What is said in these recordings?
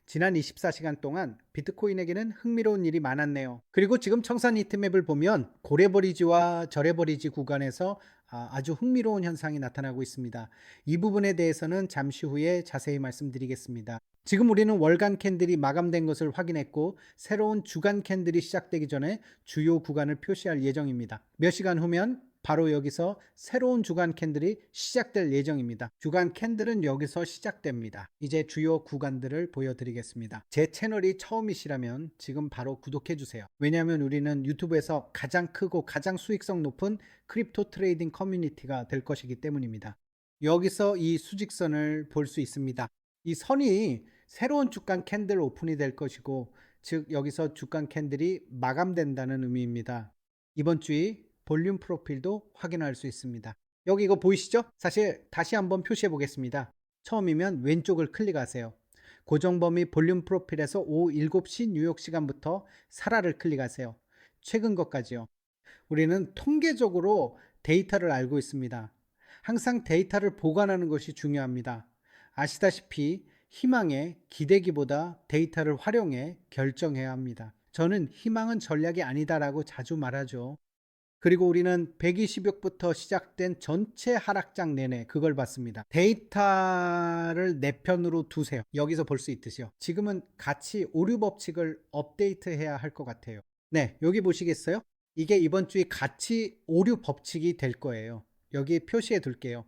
지난 24시간 동안 비트코인에게는 흥미로운 일이 많았네요. 그리고 지금 청산 히트맵을 보면 고래버리지와 절해버리지 구간에서 아주 흥미로운 현상이 나타나고 있습니다. 이 부분에 대해서는 잠시 후에 자세히 말씀드리겠습니다. 지금 우리는 월간 캔들이 마감된 것을 확인했고 새로운 주간 캔들이 시작되기 전에 주요 구간을 표시할 예정입니다. 몇 시간 후면 바로 여기서 새로운 주간 캔들이 시작될 예정입니다. 주간 캔들은 여기서 시작됩니다. 이제 주요 구간들을 보여드리겠습니다. 제 채널이 처음이시라면 지금 바로 구독해 주세요. 왜냐하면 우리는 유튜브에서 가장 크고 가장 수익성 높은 크립토 트레이딩 커뮤니티가 될 것이기 때문입니다. 여기서 이 수직선을 볼 수 있습니다. 이 선이 새로운 주간 캔들 오픈이 될 것이고, 즉 여기서 주간 캔들이 마감된다는 의미입니다. 이번 주의 볼륨 프로필도 확인할 수 있습니다. 여기 이거 보이시죠? 사실 다시 한번 표시해 보겠습니다. 처음이면 왼쪽을 클릭하세요. 고정 범위 볼륨 프로필에서 오후 7시 뉴욕 시간부터 사라를 클릭하세요. 최근 것까지요. 우리는 통계적으로 데이터를 알고 있습니다. 항상 데이터를 보관하는 것이 중요합니다. 아시다시피 희망에 기대기보다 데이터를 활용해 결정해야 합니다. 저는 희망은 전략이 아니다라고 자주 말하죠. 그리고 우리는 120억부터 시작된 전체 하락장 내내 그걸 봤습니다. 데이터를 내 편으로 두세요. 여기서 볼 수 있듯이요. 지금은 가치 오류 법칙을 업데이트해야 할 것 같아요. 네, 여기 보시겠어요? 이게 이번 주에 가치 오류 법칙이 될 거예요. 여기 표시해 둘게요.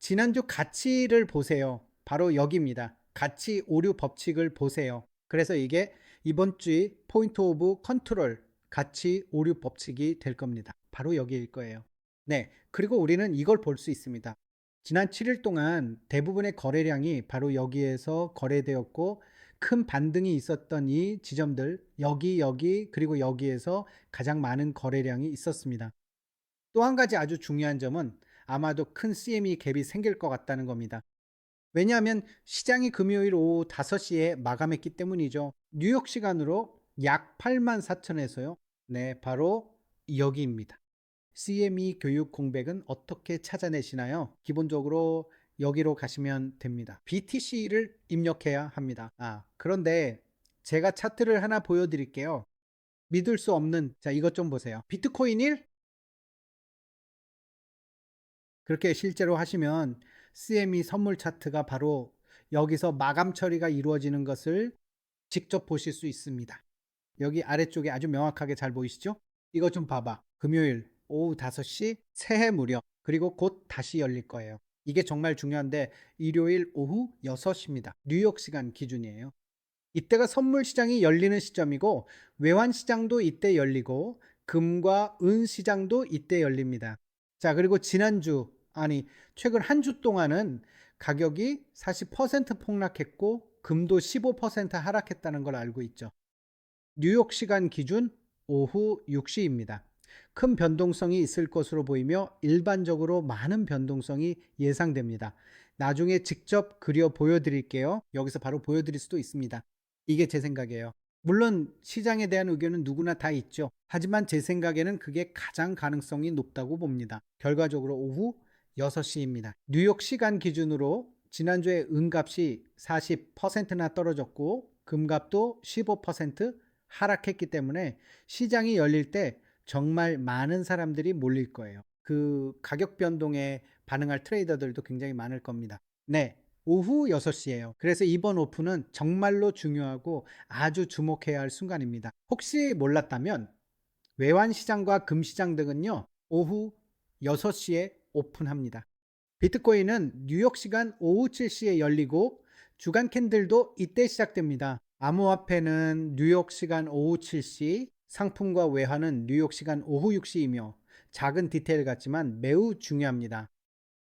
지난주 가치를 보세요. 바로 여기입니다. 가치 오류 법칙을 보세요. 그래서 이게 이번 주의 포인트 오브 컨트롤 가치 오류 법칙이 될 겁니다. 바로 여기일 거예요. 네, 그리고 우리는 이걸 볼 수 있습니다. 지난 7일 동안 대부분의 거래량이 바로 여기에서 거래되었고, 큰 반등이 있었던 이 지점들, 여기, 그리고 여기에서 가장 많은 거래량이 있었습니다. 또 한 가지 아주 중요한 점은 아마도 큰 CME 갭이 생길 것 같다는 겁니다. 왜냐하면 시장이 금요일 오후 5시에 마감했기 때문이죠. 뉴욕 시간으로 약 84,000에서요. 네, 바로 여기입니다. CME 교육 공백은 어떻게 찾아내시나요? 기본적으로 여기로 가시면 됩니다. BTC를 입력해야 합니다. 그런데 제가 차트를 하나 보여드릴게요. 믿을 수 없는, 자, 이것 좀 보세요. 비트코인 1, 그렇게 실제로 하시면 CME 선물 차트가 바로 여기서 마감 처리가 이루어지는 것을 직접 보실 수 있습니다. 여기 아래쪽에 아주 명확하게 잘 보이시죠? 이거 좀 봐봐. 금요일 오후 5시 새해 무렵, 그리고 곧 다시 열릴 거예요. 이게 정말 중요한데 일요일 오후 6시입니다. 뉴욕 시간 기준이에요. 이때가 선물 시장이 열리는 시점이고 외환 시장도 이때 열리고 금과 은 시장도 이때 열립니다. 자, 그리고 지난주, 아니 최근 한 주 동안은 가격이 40% 폭락했고 금도 15% 하락했다는 걸 알고 있죠. 뉴욕 시간 기준 오후 6시입니다. 큰 변동성이 있을 것으로 보이며 일반적으로 많은 변동성이 예상됩니다. 나중에 직접 그려 보여드릴게요. 여기서 바로 보여드릴 수도 있습니다. 이게 제 생각이에요. 물론 시장에 대한 의견은 누구나 다 있죠. 하지만 제 생각에는 그게 가장 가능성이 높다고 봅니다. 결과적으로 오후 6시입니다. 뉴욕 시간 기준으로 지난주에 은값이 40%나 떨어졌고 금값도 15% 하락했기 때문에 시장이 열릴 때 정말 많은 사람들이 몰릴 거예요. 그 가격 변동에 반응할 트레이더들도 굉장히 많을 겁니다. 네, 오후 6시예요. 그래서 이번 오픈은 정말로 중요하고 아주 주목해야 할 순간입니다. 혹시 몰랐다면 외환 시장과 금 시장 등은요, 오후 6시에 오픈합니다. 비트코인은 뉴욕 시간 오후 7시에 열리고 주간 캔들도 이때 시작됩니다. 암호화폐는 뉴욕 시간 오후 7시, 상품과 외환은 뉴욕 시간 오후 6시이며 작은 디테일 같지만 매우 중요합니다.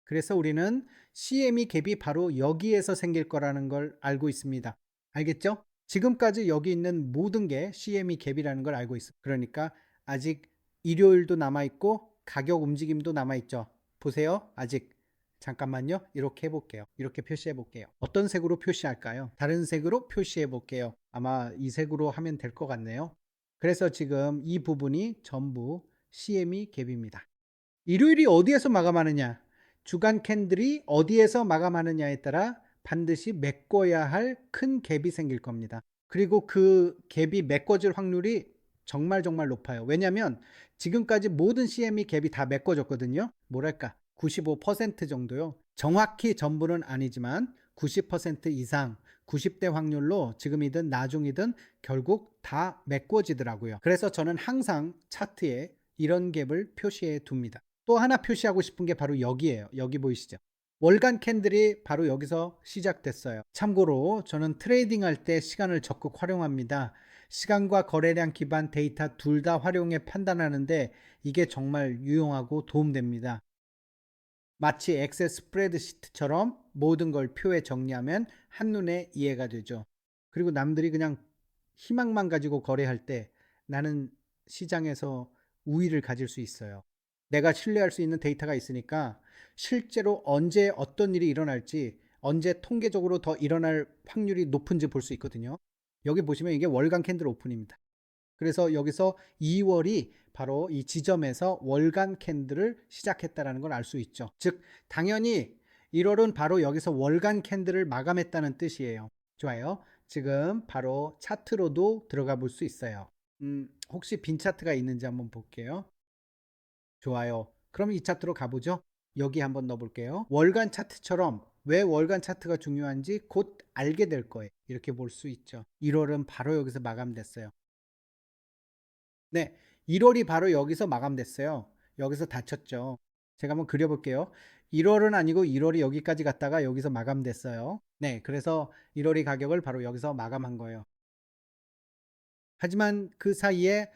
그래서 우리는 CME 갭이 바로 여기에서 생길 거라는 걸 알고 있습니다. 알겠죠? 지금까지 여기 있는 모든 게 CME 갭이라는 걸 알고 있습니다. 그러니까 아직 일요일도 남아있고 가격 움직임도 남아있죠. 보세요. 아직 잠깐만요. 이렇게 해볼게요. 이렇게 표시해 볼게요. 어떤 색으로 표시할까요? 다른 색으로 표시해 볼게요. 아마 이 색으로 하면 될 것 같네요. 그래서 지금 이 부분이 전부 CME 갭입니다. 일요일이 어디에서 마감하느냐, 주간 캔들이 어디에서 마감하느냐에 따라 반드시 메꿔야 할 큰 갭이 생길 겁니다. 그리고 그 갭이 메꿔질 확률이 정말 정말 높아요. 왜냐하면 지금까지 모든 CME 갭이 다 메꿔졌거든요. 뭐랄까 95% 정도요. 정확히 전부는 아니지만 90% 이상 90대 확률로 지금이든 나중이든 결국 다 메꿔지더라고요. 그래서 저는 항상 차트에 이런 갭을 표시해 둡니다. 또 하나 표시하고 싶은 게 바로 여기예요. 여기 보이시죠? 월간 캔들이 바로 여기서 시작됐어요. 참고로 저는 트레이딩 할 때 시간을 적극 활용합니다. 시간과 거래량 기반 데이터 둘 다 활용해 판단하는데 이게 정말 유용하고 도움됩니다. 마치 엑셀 스프레드시트처럼 모든 걸 표에 정리하면 한눈에 이해가 되죠. 그리고 남들이 그냥 희망만 가지고 거래할 때 나는 시장에서 우위를 가질 수 있어요. 내가 신뢰할 수 있는 데이터가 있으니까 실제로 언제 어떤 일이 일어날지, 언제 통계적으로 더 일어날 확률이 높은지 볼 수 있거든요. 여기 보시면 이게 월간 캔들 오픈입니다. 그래서 여기서 2월이 바로 이 지점에서 월간 캔들을 시작했다라는 걸 알 수 있죠. 즉 당연히 1월은 바로 여기서 월간 캔들을 마감했다는 뜻이에요. 좋아요. 지금 바로 차트로도 들어가 볼 수 있어요. 혹시 빈 차트가 있는지 한번 볼게요. 좋아요. 그럼 이 차트로 가보죠. 여기 한번 넣어볼게요. 월간 차트처럼 왜 월간 차트가 중요한지 곧 알게 될 거예요. 이렇게 볼 수 있죠. 1월은 바로 여기서 마감됐어요. 네, 1월이 바로 여기서 마감됐어요. 여기서 닫혔죠. 제가 한번 그려볼게요. 1월은 아니고 1월이 여기까지 갔다가 여기서 마감됐어요. 네, 그래서 1월이 가격을 바로 여기서 마감한 거예요. 하지만 그 사이에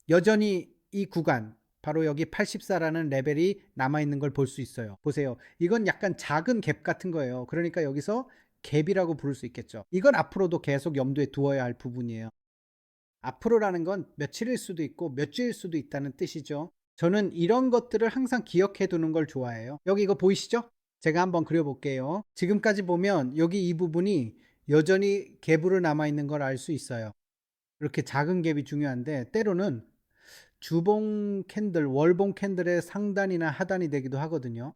여전히 이 구간 바로 여기 84라는 레벨이 남아있는 걸 볼 수 있어요. 보세요. 이건 약간 작은 갭 같은 거예요. 그러니까 여기서 갭이라고 부를 수 있겠죠. 이건 앞으로도 계속 염두에 두어야 할 부분이에요. 앞으로라는 건 며칠일 수도 있고 몇 주일 수도 있다는 뜻이죠. 저는 이런 것들을 항상 기억해 두는 걸 좋아해요. 여기 이거 보이시죠? 제가 한번 그려볼게요. 지금까지 보면 여기 이 부분이 여전히 갭으로 남아있는 걸 알 수 있어요. 이렇게 작은 갭이 중요한데 때로는 주봉 캔들, 월봉 캔들의 상단이나 하단이 되기도 하거든요.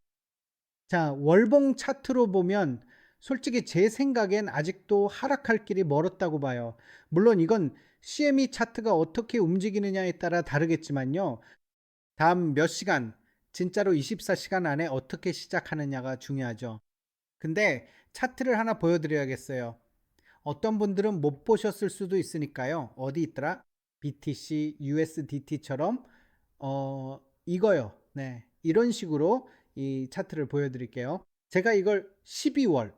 자, 월봉 차트로 보면 솔직히 제 생각엔 아직도 하락할 길이 멀었다고 봐요. 물론 이건 CME 차트가 어떻게 움직이느냐에 따라 다르겠지만요. 다음 몇 시간, 진짜로 24시간 안에 어떻게 시작하느냐가 중요하죠. 근데 차트를 하나 보여드려야겠어요. 어떤 분들은 못 보셨을 수도 있으니까요. 어디 있더라? BTC, USDT처럼 이거요. 네. 이런 식으로 이 차트를 보여드릴게요. 제가 이걸 12월에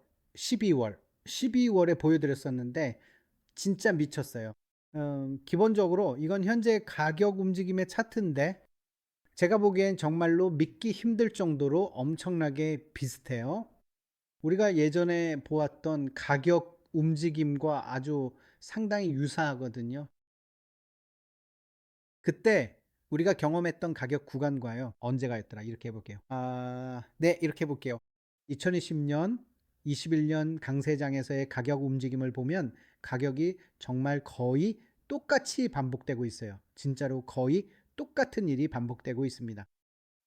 보여드렸었는데 진짜 미쳤어요. 기본적으로 이건 현재 가격 움직임의 차트인데 제가 보기엔 정말로 믿기 힘들 정도로 엄청나게 비슷해요. 우리가 예전에 보았던 가격 움직임과 아주 상당히 유사하거든요. 그때 우리가 경험했던 가격 구간과요. 언제가였더라? 이렇게 해볼게요. 네, 이렇게 해볼게요. 2020년, 21년 강세장에서의 가격 움직임을 보면 가격이 정말 거의 똑같이 반복되고 있어요. 진짜로 거의 똑같은 일이 반복되고 있습니다.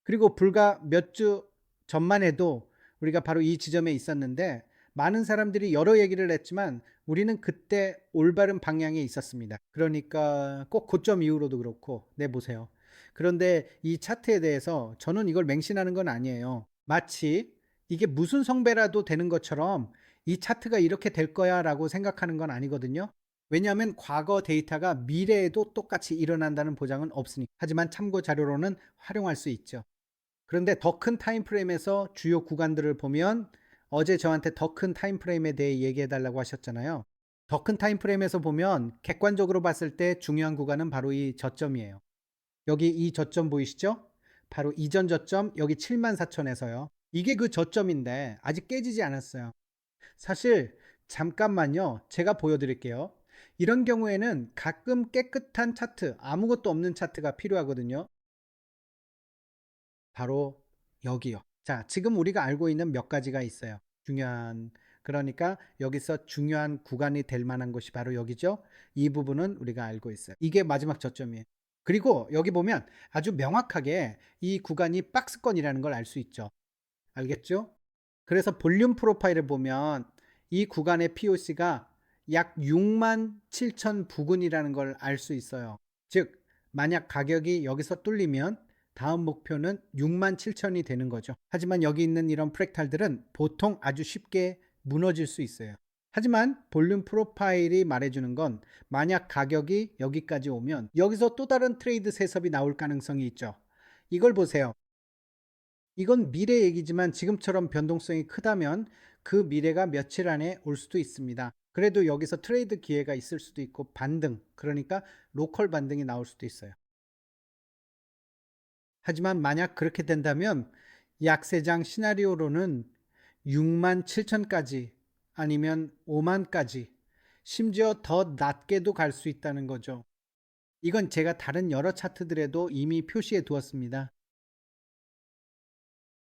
그리고 불과 몇 주 전만 해도 우리가 바로 이 지점에 있었는데 많은 사람들이 여러 얘기를 했지만 우리는 그때 올바른 방향에 있었습니다. 그러니까 꼭 고점 이후로도 그렇고 네 보세요. 그런데 이 차트에 대해서 저는 이걸 맹신하는 건 아니에요. 마치 이게 무슨 성배라도 되는 것처럼 이 차트가 이렇게 될 거야 라고 생각하는 건 아니거든요. 왜냐하면 과거 데이터가 미래에도 똑같이 일어난다는 보장은 없으니. 하지만 참고 자료로는 활용할 수 있죠. 그런데 더 큰 타임프레임에서 주요 구간들을 보면 어제 저한테 더 큰 타임프레임에 대해 얘기해 달라고 하셨잖아요. 더 큰 타임프레임에서 보면 객관적으로 봤을 때 중요한 구간은 바로 이 저점이에요. 여기 이 저점 보이시죠? 바로 이전 저점 여기 74,000에서요. 이게 그 저점인데 아직 깨지지 않았어요. 사실 잠깐만요. 제가 보여드릴게요. 이런 경우에는 가끔 깨끗한 차트, 아무것도 없는 차트가 필요하거든요. 바로 여기요. 자, 지금 우리가 알고 있는 몇 가지가 있어요. 중요한, 그러니까 여기서 중요한 구간이 될 만한 곳이 바로 여기죠. 이 부분은 우리가 알고 있어요. 이게 마지막 저점이에요. 그리고 여기 보면 아주 명확하게 이 구간이 박스권이라는 걸 알 수 있죠. 알겠죠? 그래서 볼륨 프로파일을 보면 이 구간의 POC가 약 6만 7천 부근이라는 걸 알 수 있어요. 즉, 만약 가격이 여기서 뚫리면 다음 목표는 6만 7천이 되는 거죠. 하지만 여기 있는 이런 프랙탈들은 보통 아주 쉽게 무너질 수 있어요. 하지만 볼륨 프로파일이 말해주는 건 만약 가격이 여기까지 오면 여기서 또 다른 트레이드 세섭이 나올 가능성이 있죠. 이걸 보세요. 이건 미래 얘기지만 지금처럼 변동성이 크다면 그 미래가 며칠 안에 올 수도 있습니다. 그래도 여기서 트레이드 기회가 있을 수도 있고 반등, 그러니까 로컬 반등이 나올 수도 있어요. 하지만 만약 그렇게 된다면 약세장 시나리오로는 6만 7천까지 아니면 5만까지 심지어 더 낮게도 갈 수 있다는 거죠. 이건 제가 다른 여러 차트들에도 이미 표시해 두었습니다.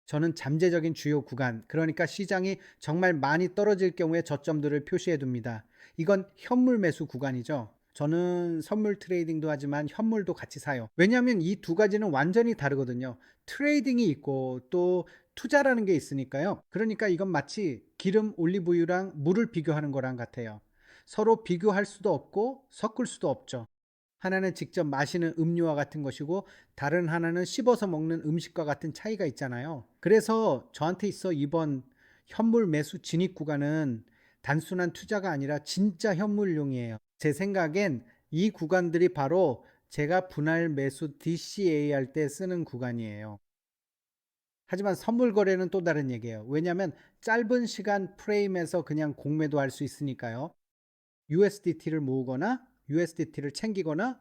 저는 잠재적인 주요 구간, 그러니까 시장이 정말 많이 떨어질 경우에 저점들을 표시해 둡니다. 이건 현물 매수 구간이죠. 저는 선물 트레이딩도 하지만 현물도 같이 사요. 왜냐하면 이 두 가지는 완전히 다르거든요. 트레이딩이 있고 또 투자라는 게 있으니까요. 그러니까 이건 마치 기름 올리브유랑 물을 비교하는 거랑 같아요. 서로 비교할 수도 없고 섞을 수도 없죠. 하나는 직접 마시는 음료와 같은 것이고 다른 하나는 씹어서 먹는 음식과 같은 차이가 있잖아요. 그래서 저한테 있어 이번 현물 매수 진입 구간은 단순한 투자가 아니라 진짜 현물용이에요. 제 생각엔 이 구간들이 바로 제가 분할 매수 DCA 할 때 쓰는 구간이에요. 하지만 선물 거래는 또 다른 얘기예요. 왜냐하면 짧은 시간 프레임에서 그냥 공매도 할 수 있으니까요. USDT를 모으거나 USDT를 챙기거나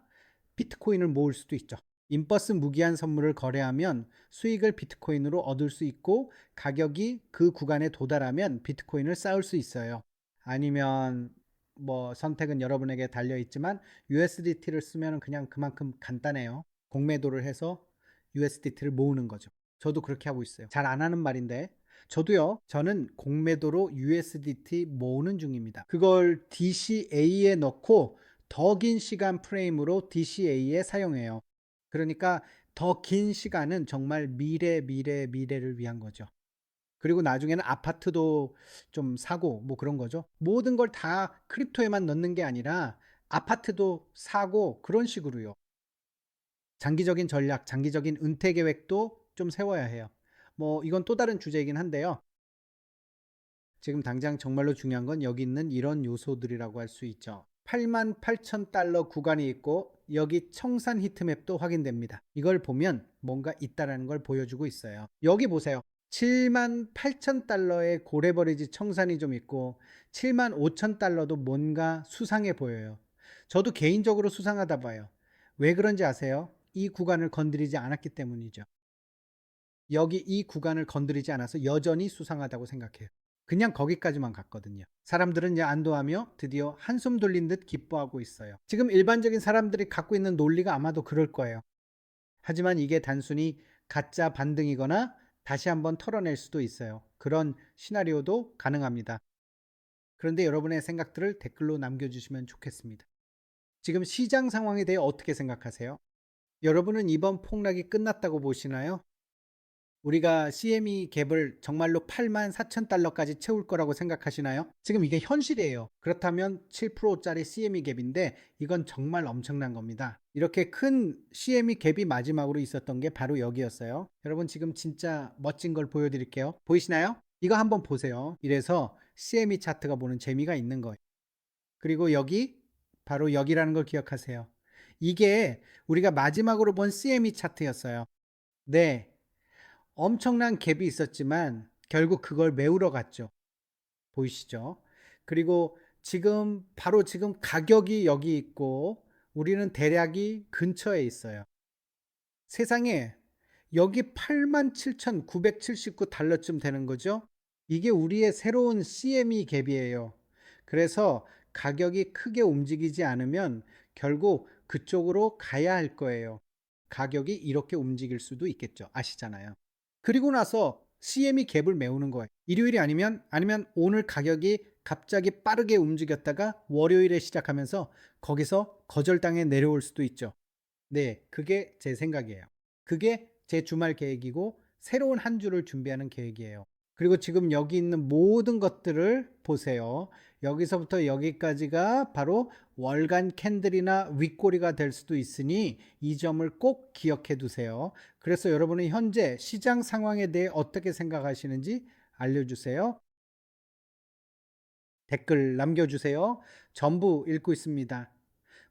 비트코인을 모을 수도 있죠. 인버스 무기한 선물을 거래하면 수익을 비트코인으로 얻을 수 있고 가격이 그 구간에 도달하면 비트코인을 쌓을 수 있어요. 아니면 뭐 선택은 여러분에게 달려 있지만 USDT를 쓰면 그냥 그만큼 간단해요. 공매도를 해서 USDT를 모으는 거죠. 저도 그렇게 하고 있어요. 잘 안 하는 말인데 저도요. 저는 공매도로 USDT 모으는 중입니다. 그걸 DCA에 넣고 더 긴 시간 프레임으로 DCA에 사용해요. 그러니까 더 긴 시간은 정말 미래를 위한 거죠. 그리고 나중에는 아파트도 좀 사고 뭐 그런 거죠. 모든 걸 다 크립토에만 넣는 게 아니라 아파트도 사고 그런 식으로요. 장기적인 전략, 장기적인 은퇴 계획도 좀 세워야 해요. 뭐 이건 또 다른 주제이긴 한데요. 지금 당장 정말로 중요한 건 여기 있는 이런 요소들이라고 할 수 있죠. 8만 8천 달러 구간이 있고 여기 청산 히트맵도 확인됩니다. 이걸 보면 뭔가 있다라는 걸 보여주고 있어요. 여기 보세요. 7만 8천 달러의 고래버리지 청산이 좀 있고 7만 5천 달러도 뭔가 수상해 보여요. 저도 개인적으로 수상하다 봐요. 왜 그런지 아세요? 이 구간을 건드리지 않았기 때문이죠. 여기 이 구간을 건드리지 않아서 여전히 수상하다고 생각해요. 그냥 거기까지만 갔거든요. 사람들은 이제 안도하며 드디어 한숨 돌린 듯 기뻐하고 있어요. 지금 일반적인 사람들이 갖고 있는 논리가 아마도 그럴 거예요. 하지만 이게 단순히 가짜 반등이거나 다시 한번 털어낼 수도 있어요. 그런 시나리오도 가능합니다. 그런데 여러분의 생각들을 댓글로 남겨주시면 좋겠습니다. 지금 시장 상황에 대해 어떻게 생각하세요? 여러분은 이번 폭락이 끝났다고 보시나요? 우리가 CME 갭을 정말로 8만 4천 달러까지 채울 거라고 생각하시나요? 지금 이게 현실이에요. 그렇다면 7%짜리 CME 갭인데 이건 정말 엄청난 겁니다. 이렇게 큰 CME 갭이 마지막으로 있었던 게 바로 여기였어요. 여러분 지금 진짜 멋진 걸 보여드릴게요. 보이시나요? 이거 한번 보세요. 이래서 CME 차트가 보는 재미가 있는 거예요. 그리고 여기 바로 여기라는 걸 기억하세요. 이게 우리가 마지막으로 본 CME 차트였어요. 네. 엄청난 갭이 있었지만 결국 그걸 메우러 갔죠. 보이시죠? 그리고 지금 바로 지금 가격이 여기 있고 우리는 대략이 근처에 있어요. 세상에 여기 87,979 달러쯤 되는 거죠. 이게 우리의 새로운 CME 갭이에요. 그래서 가격이 크게 움직이지 않으면 결국 그쪽으로 가야 할 거예요. 가격이 이렇게 움직일 수도 있겠죠. 아시잖아요. 그리고 나서 CME 갭을 메우는 거예요. 일요일이 아니면 오늘 가격이 갑자기 빠르게 움직였다가 월요일에 시작하면서 거기서 거절당해 내려올 수도 있죠. 네, 그게 제 생각이에요. 그게 제 주말 계획이고 새로운 한 주를 준비하는 계획이에요. 그리고 지금 여기 있는 모든 것들을 보세요. 여기서부터 여기까지가 바로 월간 캔들이나 윗꼬리가 될 수도 있으니 이 점을 꼭 기억해 두세요. 그래서 여러분은 현재 시장 상황에 대해 어떻게 생각하시는지 알려주세요. 댓글 남겨주세요. 전부 읽고 있습니다.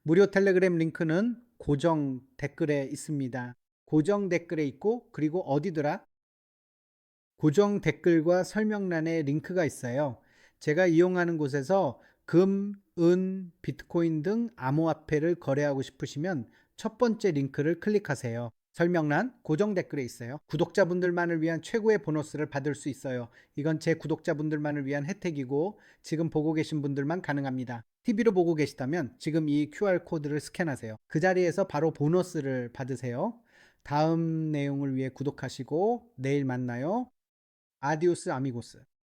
무료 텔레그램 링크는 고정 댓글에 있습니다. 고정 댓글에 있고, 그리고 어디더라? 고정 댓글과 설명란에 링크가 있어요. 제가 이용하는 곳에서 금, 은, 비트코인 등 암호화폐를 거래하고 싶으시면 첫 번째 링크를 클릭하세요. 설명란 고정 댓글에 있어요. 구독자분들만을 위한 최고의 보너스를 받을 수 있어요. 이건 제 구독자분들만을 위한 혜택이고 지금 보고 계신 분들만 가능합니다. TV로 보고 계시다면 지금 이 QR코드를 스캔하세요. 그 자리에서 바로 보너스를 받으세요. 다음 내용을 위해 구독하시고 내일 만나요. 아디오스 아미고스.